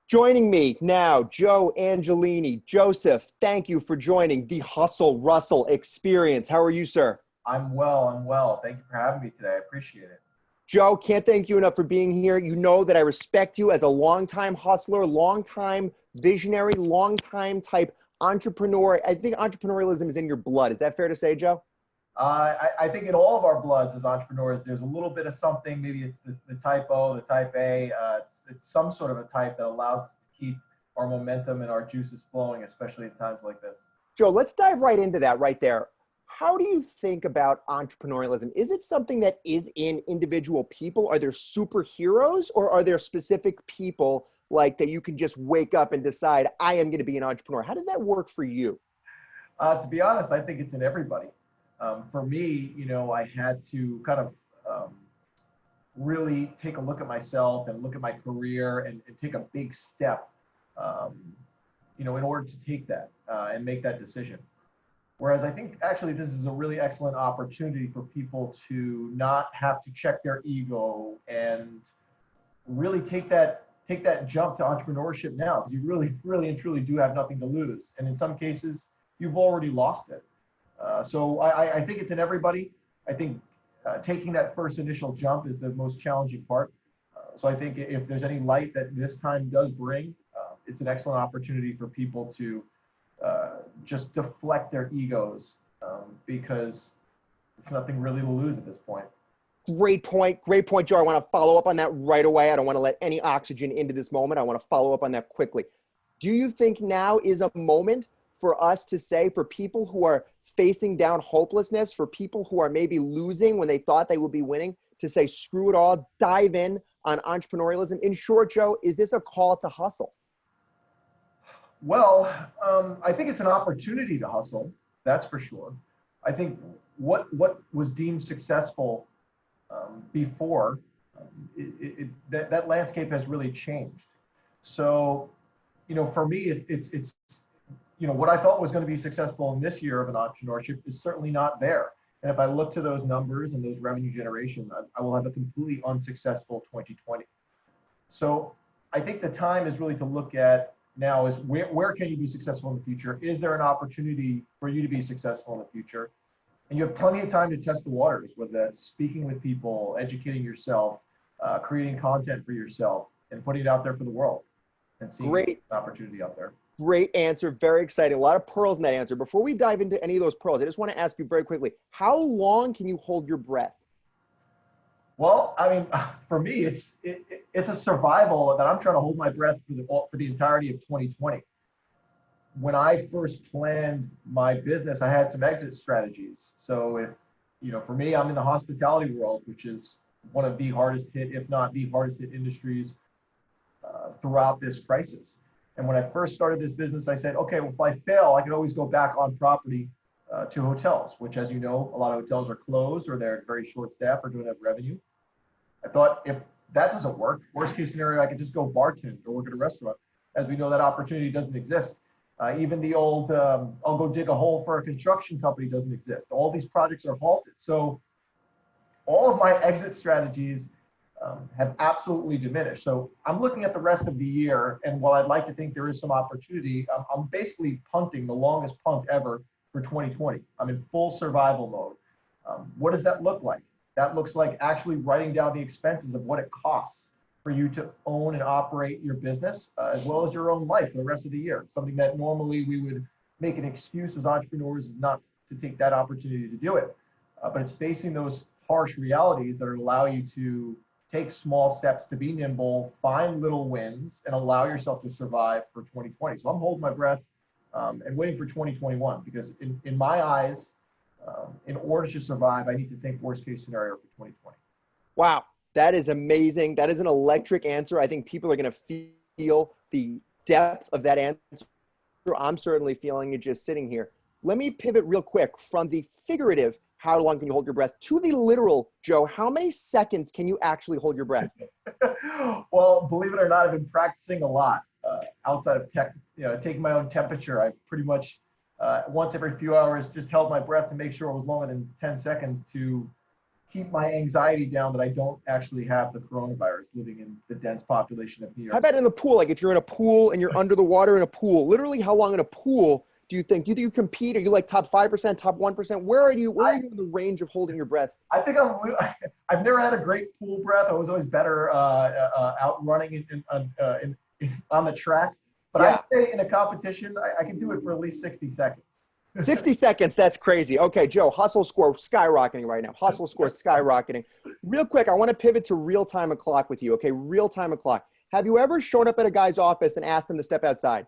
Joining me now, Joe Angelini. Joseph, thank you for joining the Hustle Russell Experience. How are you, sir? I'm well. I'm well. Thank you for having me today. I appreciate it. Joe, can't thank you enough for being here. You know that I respect you as a longtime hustler, longtime visionary, longtime type entrepreneur. I think entrepreneurialism is in your blood. Is that fair to say, Joe? I think in all of our bloods as entrepreneurs, there's a little bit of something. Maybe it's the type O, the type A. It's some sort of a type that allows us to keep our momentum and our juices flowing, especially at times like this. Joe, let's dive right into that right there. How do you think about entrepreneurialism? Is it something that is in individual people? Are there superheroes, or are there specific people like that you can just wake up and decide, I am going to be an entrepreneur? How does that work for you? To be honest, I think it's in everybody. For me, I had to kind of really take a look at myself and look at my career and take a big step, um, in order to take that and make that decision. Whereas I think actually this is a really excellent opportunity for people to not have to check their ego and really take that jump to entrepreneurship now, because you really and truly do have nothing to lose. And in some cases, you've already lost it. So I think it's in everybody. I think taking that first initial jump is the most challenging part. So I think if there's any light that this time does bring, it's an excellent opportunity for people to just deflect their egos, because it's nothing really to lose at this point. Great point. Great point, Joe. I want to follow up on that right away. I don't want to let any oxygen into this moment. I want to follow up on that quickly. Do you think now is a moment for us to say, for people who are facing down hopelessness, for people who are maybe losing when they thought they would be winning, to say, screw it all, dive in on entrepreneurialism? In short, Joe, is this a call to hustle? Well, I think it's an opportunity to hustle. That's for sure. I think what was deemed successful before, that landscape has really changed. So, for me, it's what I thought was going to be successful in this year of an entrepreneurship is certainly not there. And if I look to those numbers and those revenue generation, I will have a completely unsuccessful 2020. So I think the time is really to look at now is where can you be successful in the future? Is there an opportunity for you to be successful in the future? And you have plenty of time to test the waters, whether that's speaking with people, educating yourself, creating content for yourself, and putting it out there for the world and seeing an Great. opportunity out there. Great answer. Very exciting. A lot of pearls in that answer. Before we dive into any of those pearls, I just want to ask you very quickly, how long can you hold your breath? Well, I mean, for me, it's a survival that I'm trying to hold my breath for the entirety of 2020. When I first planned my business, I had some exit strategies. So for me, I'm in the hospitality world, which is one of the hardest hit, if not the hardest hit industries throughout this crisis. And when I first started this business, I said, okay, well, if I fail, I can always go back on property to hotels, which, as you know, a lot of hotels are closed or they're very short staffed or don't have revenue. I thought if that doesn't work, worst case scenario, I could just go bartend or work at a restaurant. As we know, that opportunity doesn't exist. Even the old, I'll go dig a hole for a construction company doesn't exist. All these projects are halted. So all of my exit strategies have absolutely diminished. So I'm looking at the rest of the year, and while I'd like to think there is some opportunity, I'm basically punting the longest punt ever for 2020. I'm in full survival mode. What does that look like? That looks like actually writing down the expenses of what it costs for you to own and operate your business, as well as your own life for the rest of the year. Something that normally we would make an excuse as entrepreneurs is not to take that opportunity to do it. But it's facing those harsh realities that allow you to take small steps to be nimble, find little wins, and allow yourself to survive for 2020. So I'm holding my breath and waiting for 2021, because in my eyes, in order to survive, I need to think worst case scenario for 2020. Wow, that is amazing. That is an electric answer. I think people are going to feel the depth of that answer. I'm certainly feeling it just sitting here. Let me pivot real quick from the figurative, how long can you hold your breath, to the literal, Joe, how many seconds can you actually hold your breath? Well, believe it or not, I've been practicing a lot outside of tech, taking my own temperature. I pretty much once every few hours just held my breath to make sure it was longer than 10 seconds to keep my anxiety down that I don't actually have the coronavirus living in the dense population of New How York. about in the pool? Like if you're in a pool and you're under the water in a pool, literally how long in a pool do you think? Do you think you compete? Are you like top 5%, top 1%? Where are you in the range of holding your breath? I think I've never had a great pool breath. I was always better out running on the track. But I'd Yeah. say in a competition, I can do it for at least 60 seconds. 60 seconds, that's crazy. Okay, Joe, hustle score skyrocketing right now. Hustle score skyrocketing. Real quick, I want to pivot to real time o'clock with you. Okay, real time o'clock. Have you ever shown up at a guy's office and asked him to step outside?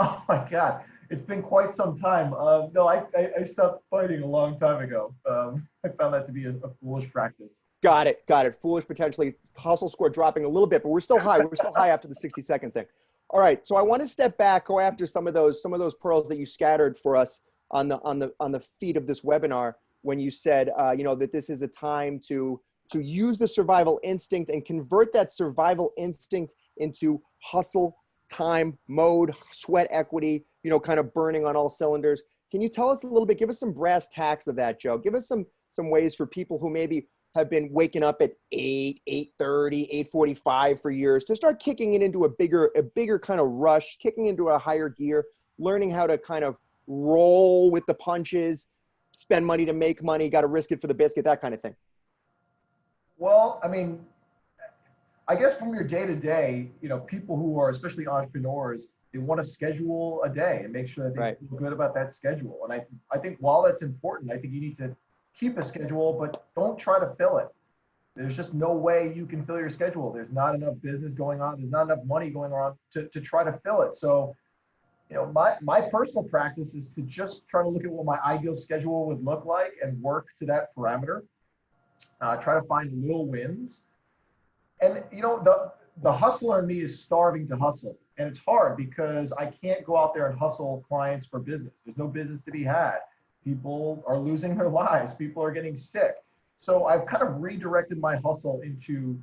Oh my God, it's been quite some time. No, I stopped fighting a long time ago. I found that to be a foolish practice. Got it. Got it. Foolish potentially. Hustle score dropping a little bit, but we're still high. We're still high after the 60-second thing. All right. So I want to step back, go after some of those pearls that you scattered for us on the feed of this webinar when you said that this is a time to use the survival instinct and convert that survival instinct into hustle time mode, sweat equity, kind of burning on all cylinders. Can you tell us a little bit, give us some brass tacks of that, Joe? Give us some ways for people who maybe have been waking up at 8, 8:30, 8:45 for years to start kicking it into a bigger kind of rush, kicking into a higher gear, learning how to kind of roll with the punches, spend money to make money, got to risk it for the biscuit, that kind of thing. Well, I mean, I guess from your day to day, people who are especially entrepreneurs, they want to schedule a day and make sure that they feel good about that schedule. And I think while that's important, I think you need to keep a schedule, but don't try to fill it. There's just no way you can fill your schedule. There's not enough business going on. There's not enough money going on to try to fill it. So, my personal practice is to just try to look at what my ideal schedule would look like and work to that parameter. Try to find little wins. And the hustler in me is starving to hustle. And it's hard because I can't go out there and hustle clients for business. There's no business to be had. People are losing their lives. People are getting sick. So I've kind of redirected my hustle into,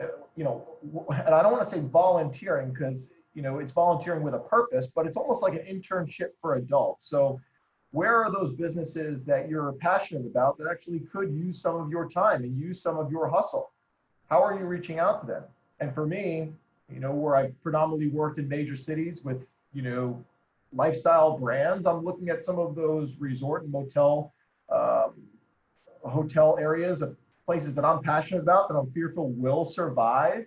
and I don't want to say volunteering because, it's volunteering with a purpose, but it's almost like an internship for adults. So where are those businesses that you're passionate about that actually could use some of your time and use some of your hustle? How are you reaching out to them? And for me, where I predominantly worked in major cities with, lifestyle brands, I'm looking at some of those resort and motel, hotel areas of places that I'm passionate about, that I'm fearful will survive,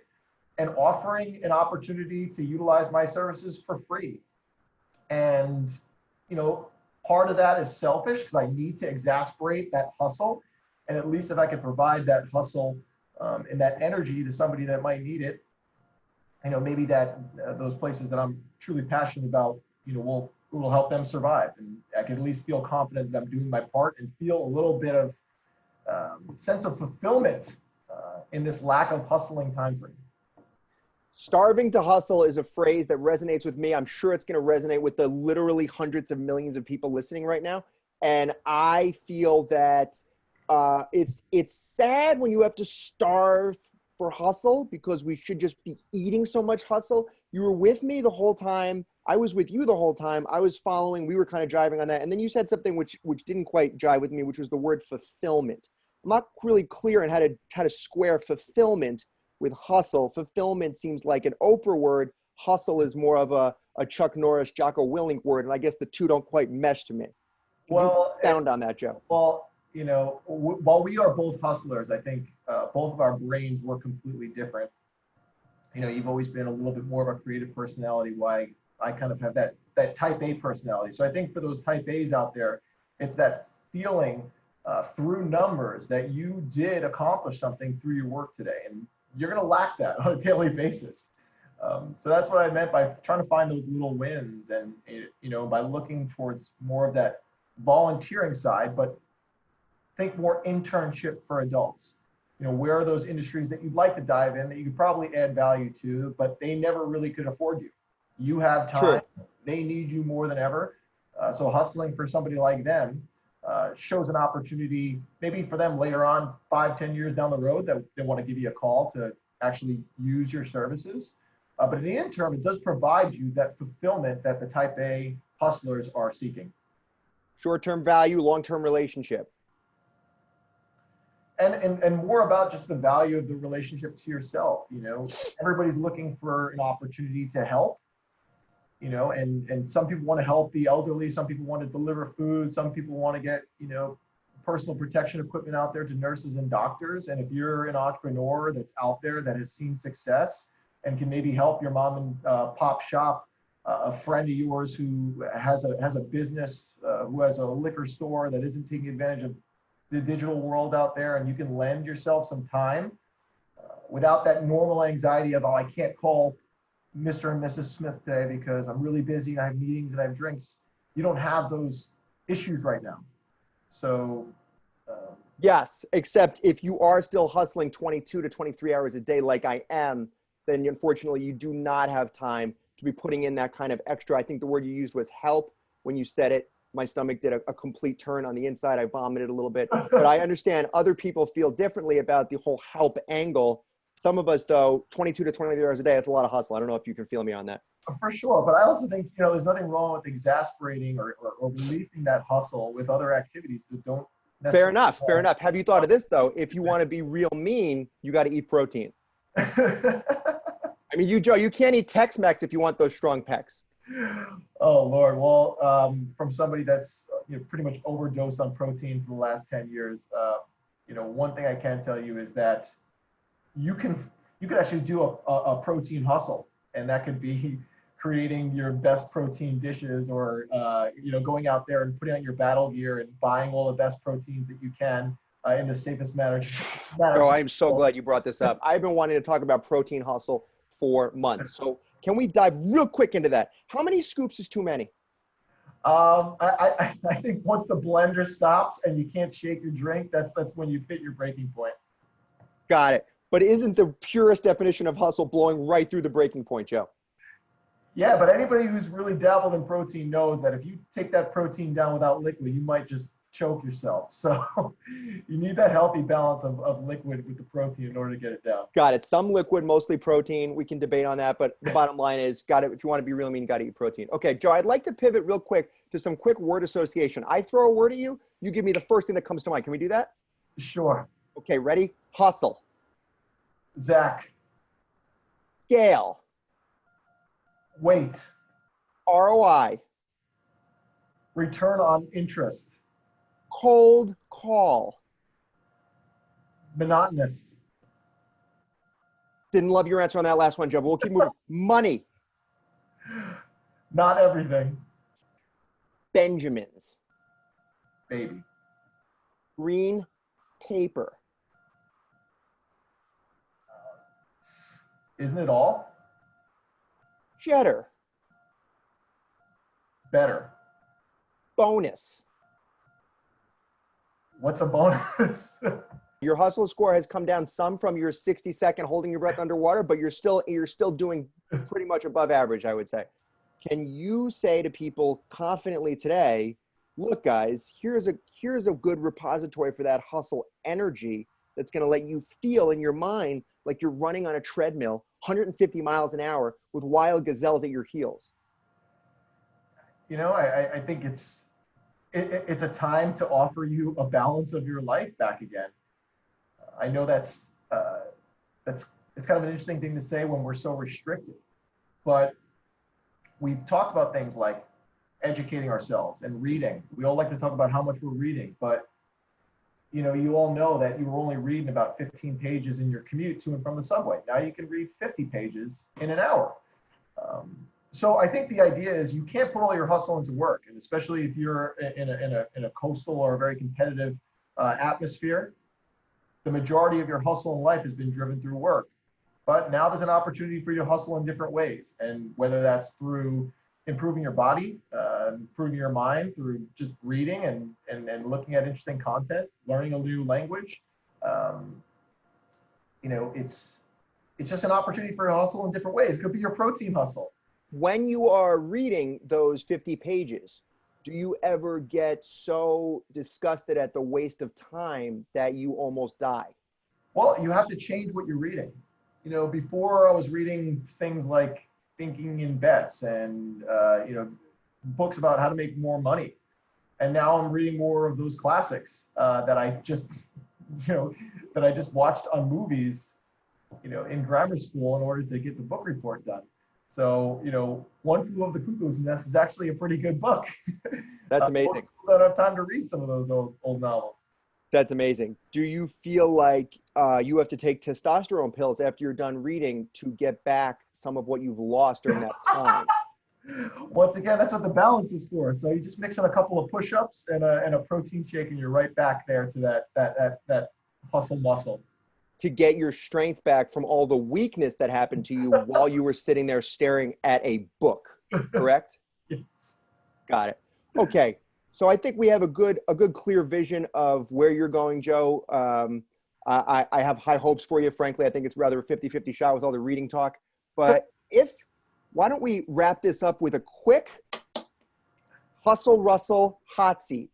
and offering an opportunity to utilize my services for free. And, part of that is selfish because I need to exasperate that hustle. And at least if I can provide that hustle and that energy to somebody that might need it, maybe that those places that I'm truly passionate about, will help them survive. And I can at least feel confident that I'm doing my part and feel a little bit of sense of fulfillment in this lack of hustling time frame. Starving to hustle is a phrase that resonates with me. I'm sure it's going to resonate with the literally hundreds of millions of people listening right now. And I feel that it's sad when you have to starve for hustle because we should just be eating so much hustle. You were with me the whole time. I was with you the whole time. I was following. We were kind of driving on that. And then you said something which didn't quite jive with me, which was the word fulfillment. I'm not really clear on how to square fulfillment with hustle. Fulfillment seems like an Oprah word. Hustle is more of a Chuck Norris, Jocko Willink word. And I guess the two don't quite mesh to me. Well, Expound on that, Joe. Well, while we are both hustlers, I think both of our brains were completely different. You've always been a little bit more of a creative personality, while I kind of have that type A personality. So I think for those type A's out there, it's that feeling through numbers that you did accomplish something through your work today. And you're going to lack that on a daily basis. So that's what I meant by trying to find those little wins and, by looking towards more of that volunteering side, but think more internship for adults. Where are those industries that you'd like to dive in that you could probably add value to, but they never really could afford you? You have time. True. They need you more than ever. So hustling for somebody like them shows an opportunity maybe for them later on, 5-10 years down the road, that they want to give you a call to actually use your services. But in the interim, it does provide you that fulfillment that the type A hustlers are seeking. Short-term value, long-term relationship. and more about just the value of the relationship to yourself. Everybody's looking for an opportunity to help, and some people want to help the elderly, some people want to deliver food, some people want to get, personal protection equipment out there to nurses and doctors. And if you're an entrepreneur that's out there that has seen success and can maybe help your mom and pop shop, a friend of yours who has a business, who has a liquor store that isn't taking advantage of the digital world out there, and you can lend yourself some time without that normal anxiety of, oh, I can't call Mr. and Mrs. Smith today because I'm really busy and I have meetings and I have drinks. You don't have those issues right now. So yes, except if you are still hustling 22 to 23 hours a day like I am, then unfortunately you do not have time to be putting in that kind of extra. I think the word you used was help when you said it. My stomach did a complete turn on the inside. I vomited a little bit, but I understand other people feel differently about the whole help angle. Some of us, though, 22 to 23 hours a day, that's a lot of hustle. I don't know if you can feel me on that. for sure, but I also think, there's nothing wrong with exasperating or releasing that hustle with other activities that don't Fair necessarily. enough. Fair enough. Have you thought of this, though? If you want to be real mean, you got to eat protein. I mean, Joe, you can't eat Tex-Mex if you want those strong pecs. Oh Lord. Well, from somebody that's pretty much overdosed on protein for the last 10 years, one thing I can tell you is that you can actually do a protein hustle, and that could be creating your best protein dishes, or going out there and putting on your battle gear and buying all the best proteins that you can in the safest manner. Oh, I am so glad you brought this up. I've been wanting to talk about protein hustle for months. So can we dive real quick into that? How many scoops is too many? I think once the blender stops and you can't shake your drink, that's when you hit your breaking point. Got it. But isn't the purest definition of hustle blowing right through the breaking point, Joe? Yeah, but anybody who's really dabbled in protein knows that if you take that protein down without liquid, you might just choke yourself. So you need that healthy balance of liquid with the protein in order to get it down. Got it. Some liquid, mostly protein. We can debate on that, but the bottom line is, if you want to be real mean, got to eat protein. Okay, Joe, I'd like to pivot real quick to some quick word association. I throw a word at you, you give me the first thing that comes to mind. Can we do that? Sure. Okay, ready? Hustle. Zach. Scale. Wait. ROI. Return on interest. Cold call. Monotonous. Didn't love your answer on that last one, Joe, but we'll keep moving. Money. Not everything. Benjamins. Baby. Green paper. Isn't it all? Cheddar. Better. Bonus. What's a bonus? Your hustle score has come down some from your 60-second holding your breath underwater, but you're still doing pretty much above average, I would say. Can you say to people confidently today, look, guys, here's a good repository for that hustle energy that's going to let you feel in your mind like you're running on a treadmill, 150 miles an hour with wild gazelles at your heels? I think it's a time to offer you a balance of your life back again. I know it's kind of an interesting thing to say when we're so restricted, but we've talked about things like educating ourselves and reading. We all like to talk about how much we're reading, but you all know that you were only reading about 15 pages in your commute to and from the subway. Now you can read 50 pages in an hour. So I think the idea is you can't put all your hustle into work, and especially if you're in a coastal or a very competitive atmosphere, the majority of your hustle in life has been driven through work. But now there's an opportunity for you to hustle in different ways, and whether that's through improving your body, improving your mind through just reading and looking at interesting content, learning a new language. It's just an opportunity for a hustle in different ways. It could be your protein hustle. When you are reading those 50 pages, do you ever get so disgusted at the waste of time that you almost die? Well, you have to change what you're reading. Before I was reading things like Thinking in Bets and, books about how to make more money. And now I'm reading more of those classics that I just that I just watched on movies, in grammar school in order to get the book report done. So, One Flew Over the Cuckoo's Nest is actually a pretty good book. That's Most amazing. people don't have time to read some of those old novels. That's amazing. Do you feel like you have to take testosterone pills after you're done reading to get back some of what you've lost during that time? Once again, that's what the balance is for. So you just mix in a couple of push-ups and a protein shake, and you're right back there to that hustle muscle. To get your strength back from all the weakness that happened to you while you were sitting there staring at a book, correct? Yes. Got it. Okay. So I think we have a good clear vision of where you're going, Joe. I have high hopes for you. Frankly, I think it's rather a 50-50 shot with all the reading talk. But why don't we wrap this up with a quick hustle rustle hot seat?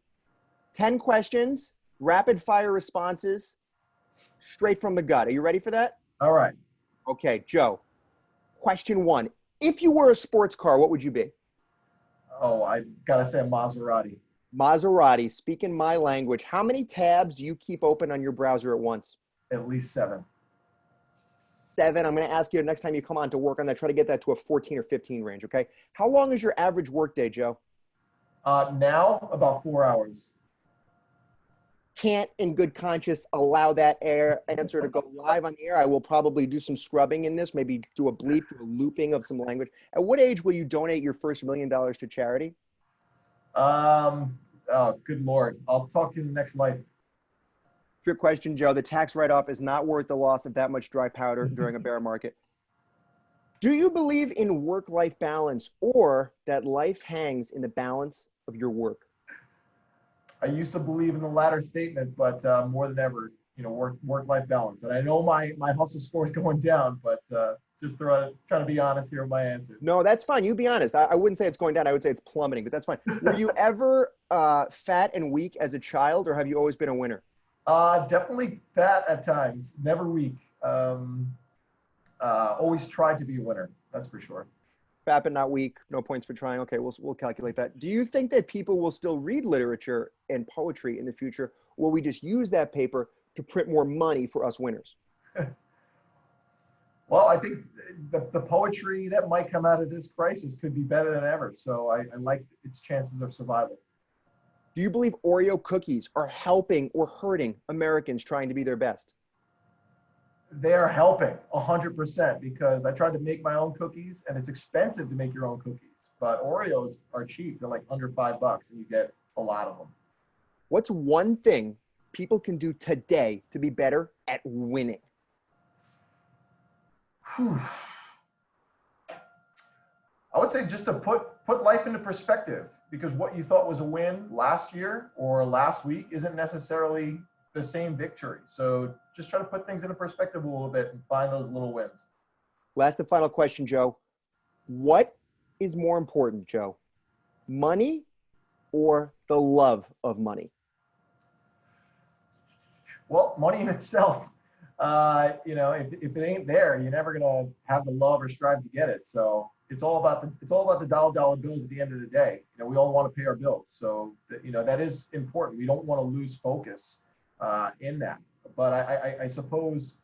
10 questions, rapid fire responses, straight from the gut. Are you ready for that? All right. Okay, Joe. Question 1. If you were a sports car, what would you be? Oh, I gotta say a Maserati. Maserati. Speaking my language. How many tabs do you keep open on your browser at once? At least 7. 7. I'm going to ask you next time you come on to work on that, try to get that to a 14 or 15 range, okay? How long is your average workday, Joe? Now about 4 hours. Can't in good conscience allow that answer to go live on the air. I will probably do some scrubbing in this, maybe do a bleep, do a looping of some language. At what age will you donate your first $1 million to charity? Oh, good Lord. I'll talk to you in the next life. Trick question, Joe. The tax write-off is not worth the loss of that much dry powder during a bear market. Do you believe in work-life balance, or that life hangs in the balance of your work? I used to believe in the latter statement, but more than ever, work-life balance. And I know my hustle score is going down, but just trying to be honest here with my answer. No, that's fine. You be honest. I wouldn't say it's going down. I would say it's plummeting, but that's fine. Were you ever fat and weak as a child, or have you always been a winner? Definitely fat at times, never weak. Always tried to be a winner. That's for sure. Fat but not weak. No points for trying. Okay, we'll calculate that. Do you think that people will still read literature and poetry in the future? Or will we just use that paper to print more money for us winners? Well, I think the poetry that might come out of this crisis could be better than ever. So I like its chances of survival. Do you believe Oreo cookies are helping or hurting Americans trying to be their best? They're helping 100% because I tried to make my own cookies, and it's expensive to make your own cookies. But Oreos are cheap. They're like under $5 and you get a lot of them. What's one thing people can do today to be better at winning? Whew. I would say just to put life into perspective, because what you thought was a win last year or last week isn't necessarily the same victory. So just try to put things into perspective a little bit and find those little wins. Last and final question, Joe. What is more important, Joe? Money or the love of money? Well, money in itself, if it ain't there, you're never gonna have the love or strive to get it. So it's all about the dollar bills at the end of the day. We all want to pay our bills, so that is important. We don't want to lose focus in that. But I suppose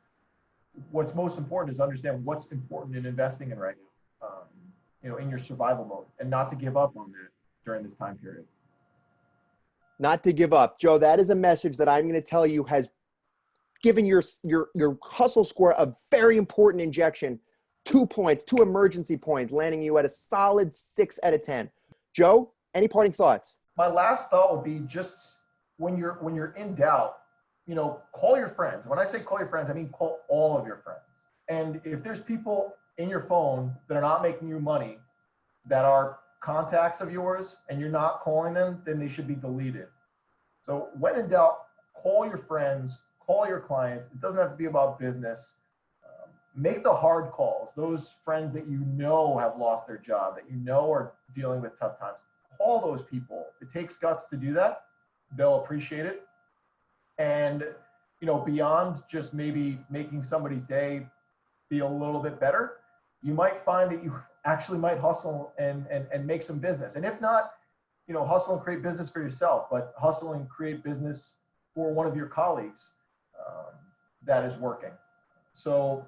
what's most important is to understand what's important in investing in right now, in your survival mode, and not to give up on that during this time period. Not to give up. Joe, that is a message that I'm going to tell you has given your hustle score a very important injection. 2 points, 2 emergency points, landing you at a solid 6 out of 10. Joe, any parting thoughts? My last thought would be just when you're in doubt, call your friends. When I say call your friends, I mean call all of your friends. And if there's people in your phone that are not making you money, that are contacts of yours, and you're not calling them, then they should be deleted. So when in doubt, call your friends, call your clients. It doesn't have to be about business. Make the hard calls. Those friends that have lost their job, that are dealing with tough times. Call those people. It takes guts to do that. They'll appreciate it. And beyond just maybe making somebody's day feel a little bit better, you might find that you actually might hustle and make some business. And if not, hustle and create business for yourself, but hustle and create business for one of your colleagues. that is working. So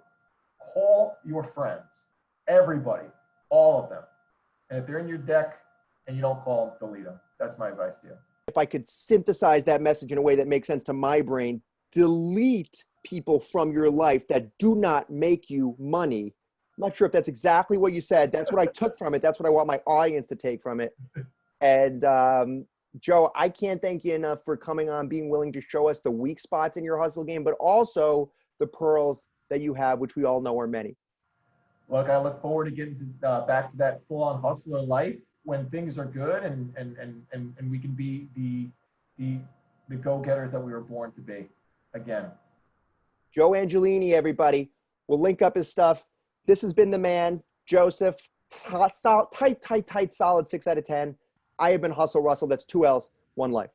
call your friends, everybody, all of them. And if they're in your deck and you don't call them, delete them. That's my advice to you. If I could synthesize that message in a way that makes sense to my brain, delete people from your life that do not make you money. I'm not sure if that's exactly what you said. That's what I took from it. That's what I want my audience to take from it. And Joe, I can't thank you enough for coming on, being willing to show us the weak spots in your hustle game, but also the pearls that you have, which we all know are many. Look, I look forward to getting to, back to that full-on hustler life when things are good and we can be the go-getters that we were born to be again. Joe Angelini, everybody. We'll link up his stuff. This has been the man, Joseph. Tight, solid 6 out of 10. I have been Hustle Russell. That's 2 L's, 1 life.